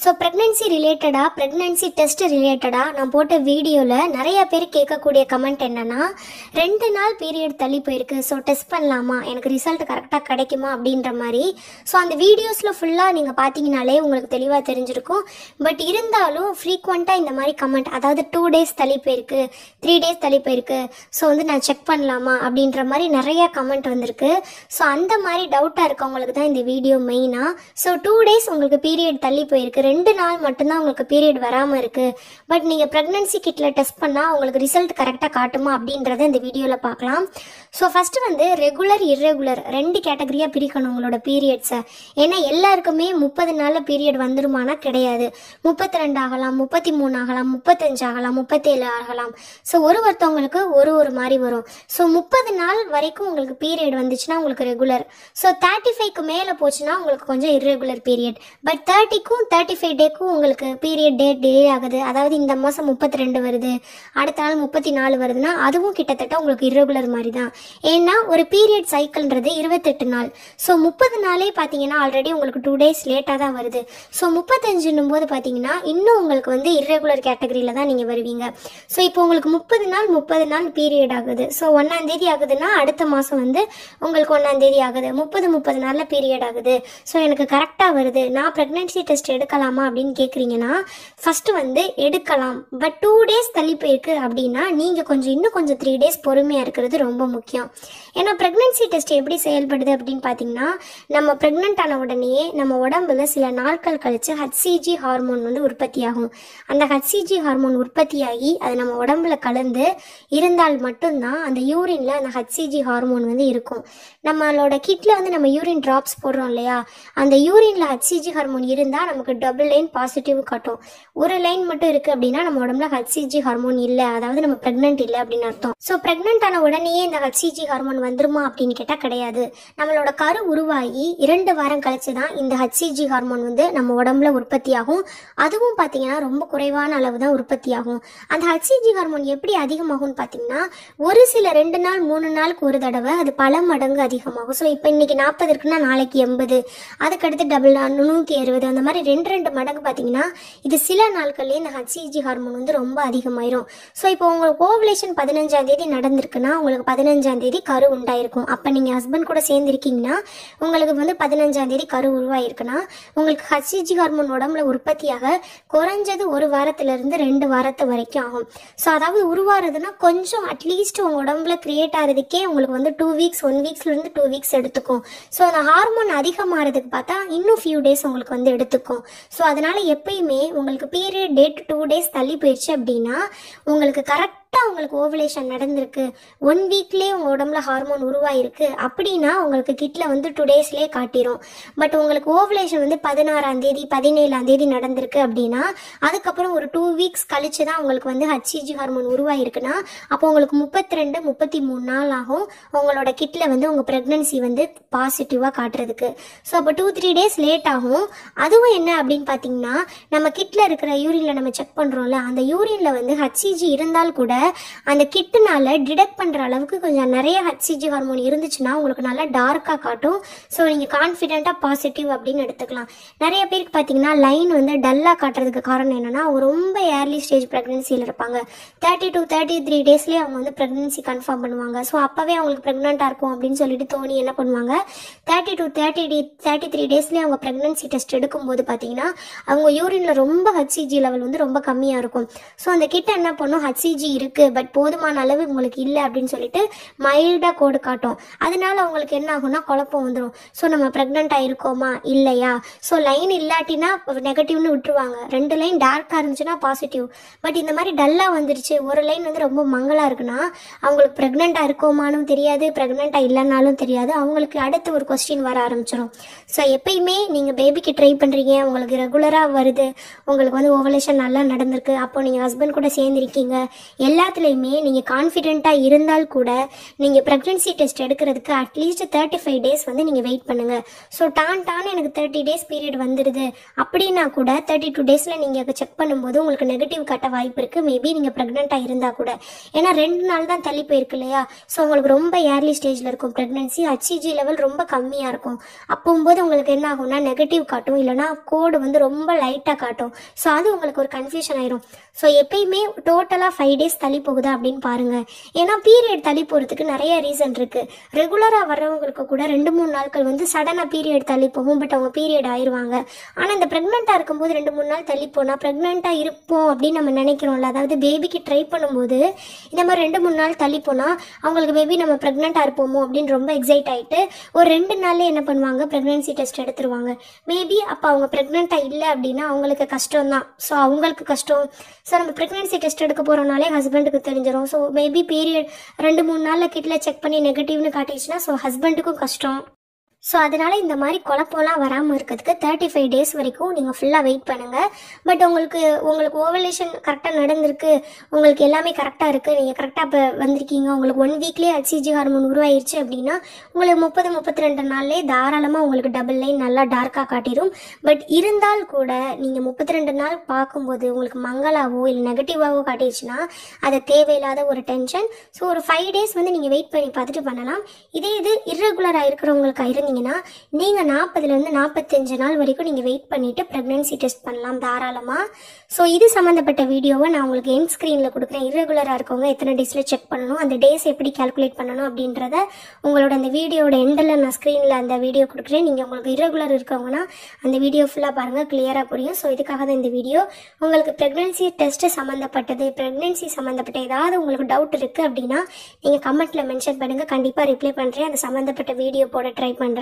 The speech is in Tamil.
ஸோ ப்ரெக்னென்சி ரிலேட்டடாக ப்ரெக்னென்சி டெஸ்ட் ரிலேட்டடாக நான் போட்ட வீடியோவில் நிறைய பேர் கேட்கக்கூடிய கமெண்ட் என்னென்னா 2 நாள் பீரியட் தள்ளி போயிருக்கு, ஸோ டெஸ்ட் பண்ணலாமா, எனக்கு ரிசல்ட் கரெக்டாக கிடைக்குமா அப்படின்ற மாதிரி. ஸோ அந்த வீடியோஸில் ஃபுல்லாக நீங்கள் பார்த்தீங்கனாலே உங்களுக்கு தெளிவாக தெரிஞ்சிருக்கும். பட் இருந்தாலும் ஃப்ரீக்வெண்ட்டாக இந்த மாதிரி கமெண்ட், அதாவது 2 days தள்ளி போயிருக்கு, 3 days தள்ளி போயிருக்கு, ஸோ நான் செக் பண்ணலாமா அப்படின்ற மாதிரி நிறைய கமெண்ட் வந்திருக்கு. ஸோ அந்த மாதிரி டவுட்டாக இருக்கவங்களுக்கு தான் இந்த வீடியோ மெயினாக. ஸோ 2 days உங்களுக்கு பீரியட் தள்ளி போயிருக்கு, 2 நாள் மட்டும்தான் உங்களுக்கு பீரியட் வராமல் இருக்குது, பட் நீங்கள் ப்ரெக்னன்சி கிட்டில் டெஸ்ட் பண்ணால் உங்களுக்கு ரிசல்ட் கரெக்டாக காட்டுமா அப்படின்றத இந்த வீடியோவில் பார்க்கலாம். ஸோ ஃபஸ்ட்டு ரெகுலர் இர்ரெகுலர் 2 கேட்டகரியாக பிரிக்கணும் உங்களோட பீரியட்ஸை. ஏன்னா எல்லாருக்குமே 30 நாளில் பீரியட் வந்துருமானா கிடையாது. 32 ஆகலாம், 33 ஆகலாம், 35 ஆகலாம், 37 ஆகலாம். ஸோ ஒருத்தவங்களுக்கு ஒரு மாதிரி வரும். ஸோ 30 நாள் வரைக்கும் உங்களுக்கு பீரியட் வந்துச்சுன்னா உங்களுக்கு ரெகுலர். ஸோ 35க்கு மேலே போச்சுன்னா உங்களுக்கு கொஞ்சம் இர்ரெகுலர் பீரியட். பட் 30க்கும் 35 டேக்கும் உங்களுக்கு பீரியட் டேட் டிலே ஆகுது, அதாவது இந்த மாதம் 32 வருது, அடுத்த நாள் 34 வருதுன்னா அதுவும் கிட்டத்தட்ட உங்களுக்கு இர்ரெகுலர் மாதிரி தான். ஏன்னா ஒரு பீரியட் சைக்கிள்ன்றது 28 நாள். ஸோ 30 நாளே பார்த்தீங்கன்னா ஆல்ரெடி உங்களுக்கு 2 days லேட்டாக தான் வருது. ஸோ 35 போது பார்த்தீங்கன்னா இன்னும் உங்களுக்கு இர்ரெகுலர் கேட்டகரியில் தான் நீங்கள் வருவீங்க. ஸோ இப்போ உங்களுக்கு 30 நாள் பீரியட் ஆகுது. ஸோ 1ஆம் தேதி ஆகுதுன்னா அடுத்த மாதம் உங்களுக்கு 1ஆம் தேதி ஆகுது, 30 நாளில் பீரியட் ஆகுது. ஸோ எனக்கு கரெக்டாக வருது, நான் ப்ரெக்னென்சி டெஸ்ட் எடுக்கலாமா அப்படின்னு கேட்குறீங்கன்னா ஃபஸ்ட்டு எடுக்கலாம். பட் 2 days தள்ளி போயிருக்கு அப்படின்னா நீங்கள் இன்னும் கொஞ்சம் 3 days பொறுமையாக இருக்கிறது ரொம்ப முக்கியம். ஏன்னா ப்ரெக்னென்சி டெஸ்ட் எப்படி செயல்படுது அப்படின்னு பார்த்தீங்கன்னா, நம்ம ப்ரெக்னென்ட் ஆன உடனே நம்ம உடம்புல சில நாட்கள் கழித்து HCG ஹார்மோன் உற்பத்தி ஆகும். அந்த HCG ஹார்மோன் உற்பத்தியாகி அது நம்ம உடம்புல கலந்து இருந்தால் மட்டும்தான் அந்த யூரின்ல அந்த HCG ஹார்மோன் இருக்கும். நம்மளோட கிட்ல நம்ம யூரின் டிராப்ஸ் போடுறோம் இல்லையா, அந்த யூரின்ல HCG ஹார்மோன் இருந்தால் நமக்கு டபுள் லைன் பாசிட்டிவ் காட்டும். ஒரு லைன் மட்டும் இருக்கு அப்படின்னா நம்ம உடம்புல HCG ஹார்மோன் இல்லை, அதாவது நம்ம பிரெக்னென்ட் இல்லை அப்படின்னு அர்த்தம். ஸோ பிரெக்னென்ட் ஆன உடனே இந்த HCG ஹார்மோன் வந்துருமா அப்படின்னு கேட்டால் கிடையாது. நம்மளோட கரு உருவாகி 2 வாரம் கழிச்சு தான் இந்த HCG ஹார்மோன் நம்ம உடம்புல உற்பத்தி ஆகும். அதுவும் பார்த்தீங்கன்னா ரொம்ப குறைவான அளவு தான் உற்பத்தி ஆகும். அந்த HCG ஹார்மோன் எப்படி அதிகமாகும்னு பார்த்தீங்கன்னா, ஒரு சில 2 நாள் 3 நாளுக்கு ஒரு தடவை அது பல மடங்கு அதிகமாகும். ஸோ இப்போ இன்னைக்கு 40 இருக்குன்னா நாளைக்கு 80, அதுக்கடுத்து டபுள் 160, அந்த மாதிரி 2 மடங்கு பார்த்தீங்கன்னா இது சில நாட்கள்லேயே இந்த HCG ஹார்மோன் ரொம்ப அதிகமாயிரும். ஸோ இப்போ உங்களுக்கு ஓவலேஷன் 15ஆம் தேதி நடந்திருக்குன்னா உங்களுக்கு 15ஆம் தேதி கரு உண்டாயிருக்கும். அப்போ நீங்கள் ஹஸ்பண்ட் கூட சேர்ந்துருக்கீங்கன்னா உங்களுக்கு 15ஆம் தேதி கரு உருவாயிருக்குன்னா உங்களுக்கு HCG ஹார்மோன் உடம்புல உற்பத்தியாக குறைஞ்சது 1 வாரத்திலிருந்து 2 வாரத்து வரைக்கும் ஆகும். ஸோ அதாவது உருவாறதுன்னா கொஞ்சம் அட்லீஸ்ட் உங்கள் உடம்புல கிரியேட் ஆகிறதுக்கே உங்களுக்கு 2 weeks 1 weeksலேருந்து 2 weeks எடுத்துக்கும். ஸோ அந்த ஹார்மோன் அதிகமாகிறதுக்கு பார்த்தா இன்னும் ஃபியூ டேஸ் உங்களுக்கு எடுத்துக்கும். ஸோ அதனால எப்பயுமே உங்களுக்கு பீரியட் டேட் 2 days தள்ளி போயிடுச்சு அப்படின்னா உங்களுக்கு கரெக்டாக உங்களுக்கு ஓவலேஷன் நடந்திருக்கு, 1 weekலேயே உங்கள் உடம்புல ஹார்மோன் உருவாயிருக்கு அப்படின்னா உங்களுக்கு கிட்ல 2 daysலேயே காட்டிடும். பட் உங்களுக்கு ஓவலேஷன் 16ஆம் தேதி 17ஆம் தேதி நடந்திருக்கு அப்படின்னா அதுக்கப்புறம் ஒரு 2 weeks கழிச்சு தான் உங்களுக்கு HCG ஹார்மோன் உருவாயிருக்குன்னா அப்போ உங்களுக்கு 32 33 நாள் ஆகும் உங்களோட கிட்ல உங்கள் ப்ரெக்னன்சி பாசிட்டிவாக காட்டுறதுக்கு. ஸோ அப்போ 2-3 days லேட் ஆகும். அதுவும் என்ன அப்படின்னு பார்த்தீங்கன்னா, நம்ம கிட்ல இருக்கிற யூரின்ல நம்ம செக் பண்ணுறோம்ல, அந்த யூரின்ல HCG இருந்தால் கூட அந்த கிட்டுனால டிடெக்ட் பண்ணுற அளவுக்கு கொஞ்சம் நிறைய HCG ஹார்மோன் இருந்துச்சுன்னா உங்களுக்கு நல்லா டார்க்காக காட்டும். ஸோ நீங்கள் கான்ஃபிடென்ட்டாக பாசிட்டிவ் அப்படின்னு எடுத்துக்கலாம். நிறைய பேருக்கு பார்த்தீங்கன்னா லைன் டல்லாக காட்டுறதுக்கு காரணம் என்னன்னா, ரொம்ப ஏர்லி ஸ்டேஜ் ப்ரெக்னன்சியில் இருப்பாங்க. 30 to 33 டேஸ்லேயே அவங்க ப்ரெக்னன்சி கன்ஃபார்ம் பண்ணுவாங்க. ஸோ அப்போவே அவங்களுக்கு ப்ரெக்னெண்ட்டாக இருக்கும் அப்படின்னு சொல்லிட்டு தோணி என்ன பண்ணுவாங்க, 30 to 33 டேஸ்லேயே அவங்க ப்ரெக்னன்சி டெஸ்ட் எடுக்கும்போது பார்த்தீங்கன்னா அவங்க யூரின்ல ரொம்ப HCG லெவல் ரொம்ப கம்மியாக இருக்கும். ஸோ அந்த கிட்ட என்ன பண்ணும், HCG இருக்கு பட் போதுமான அளவு உங்களுக்கு இல்லை அப்படின்னு சொல்லிட்டு மைல்டாக கோடு காட்டும். அதனால அவங்களுக்கு என்ன ஆகும்னா குழப்பம் வந்துடும். ஸோ நம்ம ப்ரெக்னெண்ட்டாக இருக்கோமா இல்லையா, ஸோ லைன் இல்லாட்டினா நெகட்டிவ்னு விட்டுருவாங்க, 2 லைன் டார்க்காக இருந்துச்சுன்னா பாசிட்டிவ். பட் இந்த மாதிரி டல்லாக வந்துருச்சு, ஒரு லைன் ரொம்ப மங்கலாக இருக்குன்னா அவங்களுக்கு ப்ரெக்னெண்ட்டாக இருக்கோமானும் தெரியாது, ப்ரெக்னெண்ட்டாக இல்லைனாலும் தெரியாது. அவங்களுக்கு அடுத்து ஒரு கொஸ்டின் வர ஆரம்பிச்சிடும். ஸோ எப்பயுமே நீங்கள் பேபிக்கு ட்ரை பண்ணுறீங்க, உங்களுக்கு ரெகுலராக வருது, உங்களுக்கு ஓவலேஷன் நல்லா நடந்திருக்கு, அப்போ நீங்கள் ஹஸ்பண்ட் கூட சேர்ந்துருக்கீங்க, எல்லாத்துலேயுமே நீங்கள் கான்ஃபிடென்ட்டாக இருந்தால் கூட நீங்கள் ப்ரெக்னென்சி டெஸ்ட் எடுக்கிறதுக்கு அட்லீஸ்ட் 35 டேஸ் வந்து நீங்கள் வெயிட் பண்ணுங்கள். ஸோ டான் எனக்கு 30 டேஸ் பீரியட் வந்துடுது அப்படின்னா கூட 32 டேஸில் நீங்கள் செக் பண்ணும்போது உங்களுக்கு நெகட்டிவ் காட்ட வாய்ப்பு இருக்குது. மேபி நீங்கள் ப்ரெக்னெண்ட்டாக இருந்தால் கூட. ஏன்னா 2 நாள் தான் தள்ளி போயிருக்கு இல்லையா? ஸோ உங்களுக்கு ரொம்ப ஏர்லி ஸ்டேஜில் இருக்கும் ப்ரெக்னென்சி. HCG லெவல் ரொம்ப கம்மியாக இருக்கும். அப்போம்போது உங்களுக்கு என்ன ஆகும்னா நெகட்டிவ் காட்டும், இல்லைனா கோடு வந்து ரொம்ப லைட்டாக காட்டும். ஸோ அது உங்களுக்கு ஒரு கன்ஃபியூஷன் ஆயிரும். ஸோ எப்பயுமே டோட்டலாக 5 டேஸ் தள்ளி போகுதா அப்படின்னு பாருங்கள். ஏன்னா பீரியட் தள்ளி போகிறதுக்கு நிறைய ரீசன் இருக்குது. ரெகுலராக வர்றவங்களுக்கு கூட 2-3 நாட்கள் வந்து சடனாக பீரியட் தள்ளி போகும். பட் அவங்க பீரியட் ஆயிடுவாங்க. ஆனால் இந்த ப்ரெக்னெண்ட்டாக இருக்கும்போது 2-3 நாள் தள்ளி போனால் ப்ரெக்னெண்ட்டாக இருப்போம் அப்படின்னு நம்ம நினைக்கிறோம்ல, அதாவது பேபிக்கு ட்ரை பண்ணும்போது இந்த மாதிரி 2-3 நாள் தள்ளி போனால் அவங்களுக்கு மேபி நம்ம ப்ரெக்னெண்ட்டாக இருப்போமோ அப்படின்னு ரொம்ப எக்ஸைட் ஆகிட்டு ஒரு 2 நாள்லேயே என்ன பண்ணுவாங்க, ப்ரெக்னென்சி டெஸ்ட் எடுத்துருவாங்க. மேபி அப்போ அவங்க ப்ரெக்னெண்ட்டாக இல்லை அப்படின்னா அவங்களுக்கு கஷ்டம் தான். ஸோ அவங்களுக்கு கஷ்டம். ஸோ நம்ம ப்ரெக்னென்சி டெஸ்ட் எடுக்க போகிறோம்னாலே ஹஸ்பண்டுக்கு தெரிஞ்சிடும். ஸோ மேபி பீரியட் 2-3 நாளில் கிட்ட செக் பண்ணி நெகட்டிவ்னு காட்டிடுச்சுன்னா ஸோ ஹஸ்பண்டுக்கும் கஷ்டம். ஸோ அதனால் இந்த மாதிரி குழப்பம்லாம் வராமல் இருக்கிறதுக்கு 35 டேஸ் வரைக்கும் நீங்கள் ஃபுல்லாக வெயிட் பண்ணுங்கள். பட் உங்களுக்கு ஓவலேஷன் கரெக்டாக நடந்திருக்கு, உங்களுக்கு எல்லாமே கரெக்டாக இருக்குது, நீங்கள் கரெக்டாக இப்போ வந்திருக்கீங்க, உங்களுக்கு 1 வீக்லேயே HCG ஹார்மோன் உருவாயிருச்சு அப்படின்னா உங்களுக்கு 30-32 நாள்லேயே தாராளமாக உங்களுக்கு டபுள் லைன் நல்லா டார்க்காக காட்டிடும். பட் இருந்தால் கூட நீங்கள் 32 நாள் பார்க்கும்போது உங்களுக்கு மங்களாவோ இல்லை நெகட்டிவாவோ காட்டிடுச்சுன்னா அது தேவையில்லாத ஒரு டென்ஷன். ஸோ ஒரு 5 டேஸ் வந்து நீங்கள் வெயிட் பண்ணி பார்த்துட்டு பண்ணலாம். இது இர்ரெகுலராக இருக்கிறவங்களுக்கு இருந்தீங்கன்னா நீங்கள் 40 45 நாள் வரைக்கும் நீங்கள் வெயிட் பண்ணிவிட்டு ப்ரெக்னென்சி டெஸ்ட் பண்ணலாம் தாராளமாக. ஸோ இது சம்மந்தப்பட்ட வீடியோவை நான் உங்களுக்கு எண்ட் ஸ்க்ரீனில் கொடுக்குறேன். இர்ரெகுலராக இருக்கவங்க எத்தனை டேஸில் செக் பண்ணணும், அந்த டேஸ் எப்படி கால்குலேட் பண்ணணும் அப்படின்றத உங்களோட அந்த வீடியோட எண்டில் நான் ஸ்க்ரீனில் அந்த வீடியோ கொடுக்குறேன். நீங்கள் உங்களுக்கு இர்ரெகுலர் இருக்கவங்கன்னா அந்த வீடியோ ஃபுல்லாக பாருங்கள், கிளியராக புரியும். ஸோ இதுக்காக தான் இந்த வீடியோ. உங்களுக்கு ப்ரெக்னென்சி டெஸ்ட்டு சம்மந்தப்பட்டது, ப்ரெக்னென்சி சம்மந்தப்பட்ட ஏதாவது உங்களுக்கு டவுட் இருக்குது அப்படின்னா நீங்கள் கமெண்ட்டில் மென்ஷன் பண்ணுங்கள். கண்டிப்பாக ரிப்ளை பண்ணுறேன். அந்த சம்மந்தப்பட்ட வீடியோ போட ட்ரை பண்ணுறேன்.